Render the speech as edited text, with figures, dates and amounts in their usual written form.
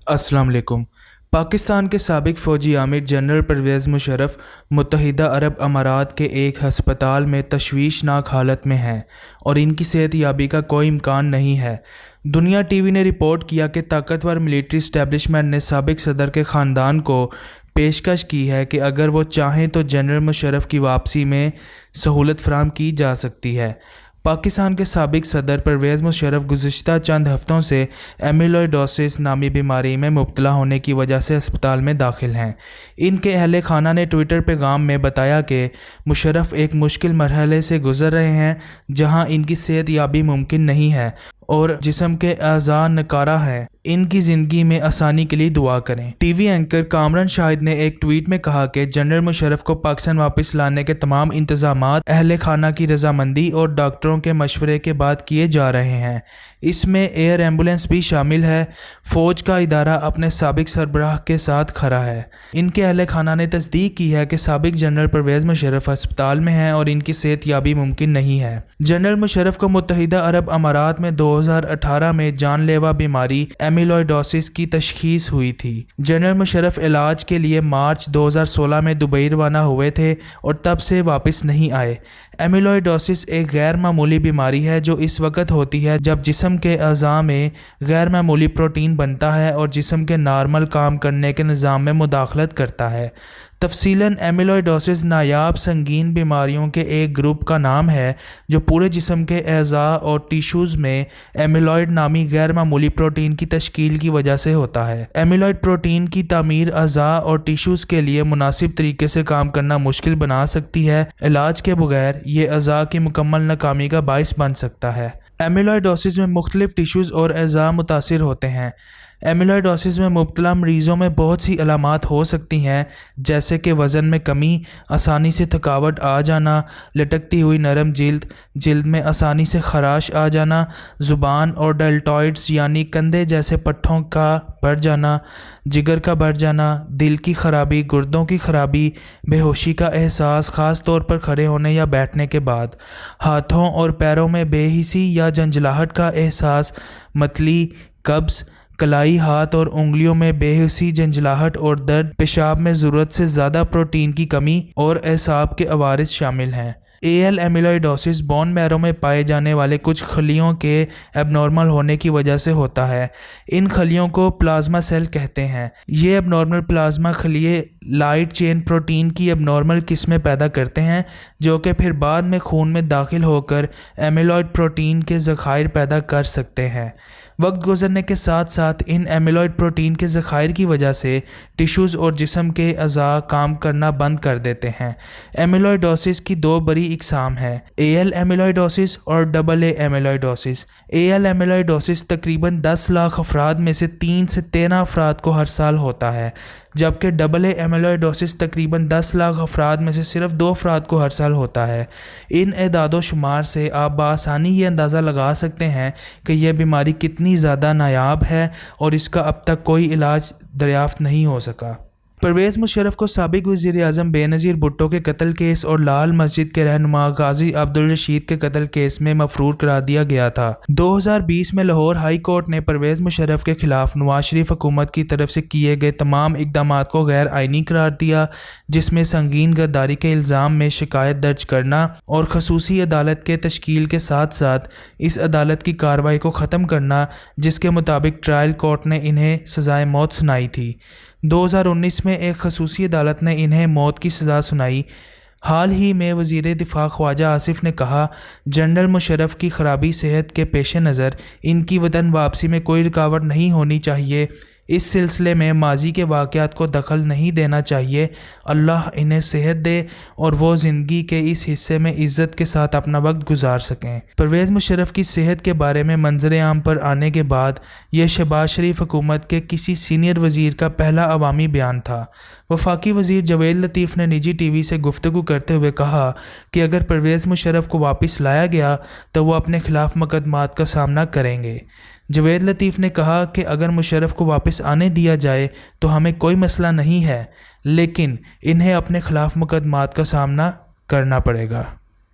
अस्सलाम वालेकुम। पाकिस्तान के साबिक फ़ौजी आमिर जनरल परवेज़ मुशर्रफ मुत्तहिदा अरब अमारात के एक हस्पताल में तशवीशनाक हालत में हैं और इनकी सेहतयाबी का कोई इम्कान नहीं है। दुनिया टीवी ने रिपोर्ट किया कि ताकतवर मिलिट्री इस्टेब्लिशमेंट ने साबिक सदर के ख़ानदान को पेशकश की है कि अगर वो चाहें तो जनरल मुशर्रफ की वापसी में सहूलत फराहम की जा सकती है। पाकिस्तान के साबिक सदर परवेज़ मुशर्रफ गुज़िश्ता चंद हफ़्तों से एमिलोइडोसिस नामी बीमारी में मुब्तला होने की वजह से अस्पताल में दाखिल हैं। इनके अहल खाना ने ट्विटर पैगाम में बताया कि मुशर्रफ एक मुश्किल मरहले से गुज़र रहे हैं जहां इनकी सेहतयाबी मुमकिन नहीं है और जिस्म के अज़ा नकारा हैं। इनकी ज़िंदगी में आसानी के लिए दुआ करें। टीवी एंकर कामरान शाहिद ने एक ट्वीट में कहा कि जनरल मुशर्रफ को पाकिस्तान वापस लाने के तमाम इंतज़ामात अहले खाना की रजामंदी और डॉक्टरों के मशवरे के बाद किए जा रहे हैं। इसमें एयर एम्बुलेंस भी शामिल है। फ़ौज का इदारा अपने साबिक सरबराह के साथ खड़ा है। इनके अहले खाना ने तस्दीक की है कि साबिक जनरल परवेज़ मुशर्रफ अस्पताल में हैं और इनकी सेहतयाबी मुमकिन नहीं है। जनरल मुशर्रफ को मुत्तहिदा अरब अमारात में 2018 में जानलेवा बीमारी एमिलोइडोसिस की तशखीस हुई थी। जनरल मुशर्रफ इलाज के लिए मार्च 2016 में दुबई रवाना हुए थे और तब से वापस नहीं आए। एमिलोइडोसिस एक गैर मामूली बीमारी है जो इस वक्त होती है जब जिस्म के अज़ा में गैर मामूली प्रोटीन बनता है और जिस्म के नॉर्मल काम करने के निज़ाम में मुदाखलत करता है। तफसीलन एमिलोइडोसिस नायाब संगीन बीमारियों के एक ग्रुप का नाम है जो पूरे जिस्म के अज़ा और टिश्यूज़ में एमिलॉइड नामी गैर मामूली प्रोटीन की तश्कील की वजह से होता है। एमिलॉइड प्रोटीन की तामीर अज़ा और टिश्यूज़ के लिए मुनासिब तरीके से काम करना मुश्किल बना सकती है। इलाज के बगैर ये अज़ा की मुकम्मल नाकामी का बाइस बन सकता है। एमिलोइडोसिस में मुख्तलिफ टिश्यूज़ और अज़ा मुतासिर होते हैं। एमिलोइडोसिस में मुब्तला मरीज़ों में बहुत सी अलामात हो सकती हैं जैसे कि वज़न में कमी, आसानी से थकावट आ जाना, लटकती हुई नरम जिल्द में आसानी से खराश आ जाना, ज़ुबान और डेल्टॉइड्स यानी कंधे जैसे पट्ठों का बढ़ जाना, जिगर का बढ़ जाना, दिल की खराबी, गुर्दों की खराबी, बेहोशी का एहसास ख़ास तौर पर खड़े होने या बैठने के बाद, हाथों और पैरों में बेहिसी या झंझलाहट का एहसास, मतली, कब्ज़, कलाई, हाथ और उंगलियों में बेहुसी, झंझलाहट और दर्द, पेशाब में ज़रूरत से ज़्यादा प्रोटीन की कमी और एसाब के अवारिस शामिल हैं। एल एमिलोइडोसिस बोन मैरो में पाए जाने वाले कुछ खलियों के एबनॉर्मल होने की वजह से होता है। इन खलियों को प्लाज्मा सेल कहते हैं। ये एबनॉर्मल प्लाज्मा खलिए लाइट चेन प्रोटीन की एबनॉर्मल किस्में पैदा करते हैं जो कि फिर बाद में खून में दाखिल होकर एमिलॉइड प्रोटीन के ज़खायर पैदा कर सकते हैं। वक्त गुजरने के साथ साथ इन एमिलॉइड प्रोटीन के ज़खायर की वजह से टिश्यूज़ और जिस्म के अज़ा काम करना बंद कर देते हैं। एमिलॉइडोसिस की दो बड़ी इकसाम हैं, एल एमिलॉइडोसिस और डबल ए एमिलॉइडोसिस। एल एमिलॉइडोसिस तकरीबन 10 लाख अफराद में से 3 से 13 अफराद को हर साल होता है, जबकि डबल ए एमिलॉइडोसिस तकरीबन 10 लाख अफराद में से सिर्फ 2 अफराद को हर साल होता है। इन एदादो शुमार से आप बआसानी ये अंदाज़ा लगा सकते हैं कि यह बीमारी कितनी ज़्यादा नायाब है और इसका अब तक कोई इलाज दरियाफ्त नहीं हो सका। परवेज़ मुशर्रफ को साबिक वज़ीर-ए-आज़म बेनज़ीर भुट्टो के कत्ल केस और लाल मस्जिद के रहनुमा गाजी अब्दुल रशीद के कत्ल केस में मफरूर करार दिया गया था। 2020 में लाहौर हाई कोर्ट ने परवेज़ मुशर्रफ के खिलाफ नवाज शरीफ हुकूमत की तरफ से किए गए तमाम इक़दामात को गैर आइनी करार दिया, जिसमें संगीन गद्दारी के इल्ज़ाम में शिकायत दर्ज करना और खसूसी अदालत के तश्कील के साथ साथ इस अदालत की कार्रवाई को ख़त्म करना जिसके मुताबिक ट्रायल कोर्ट ने इन्हें सज़ाए मौत सुनाई थी। 2019 में एक खसूसी अदालत ने इन्हें मौत की सज़ा सुनाई। हाल ही में वज़ीर दिफ़ा ख्वाजा आसिफ ने कहा, जनरल मुशर्रफ की ख़राबी सेहत के पेश नज़र इनकी वतन वापसी में कोई रुकावट नहीं होनी चाहिए। इस सिलसिले में माजी के वाक़यात को दखल नहीं देना चाहिए। अल्लाह इन्हें सेहत दे और वो ज़िंदगी के इस हिस्से में इज़्ज़त के साथ अपना वक्त गुजार सकें। परवेज़ मुशर्रफ की सेहत के बारे में मंजर आम पर आने के बाद यह शहबाज शरीफ हुकूमत के किसी सीनियर वज़ीर का पहला अवामी बयान था। वफाकी वज़ीर जवेद लतीफ़ ने निजी टीवी से गुफ्तगू करते हुए कहा कि अगर परवेज़ मुशर्रफ को वापस लाया गया तो वो अपने खिलाफ मुकदमात का सामना करेंगे। जवेद लतीफ़ ने कहा कि अगर मुशर्रफ को वापस आने दिया जाए तो हमें कोई मसला नहीं है, लेकिन इन्हें अपने खिलाफ मुकदमात का सामना करना पड़ेगा।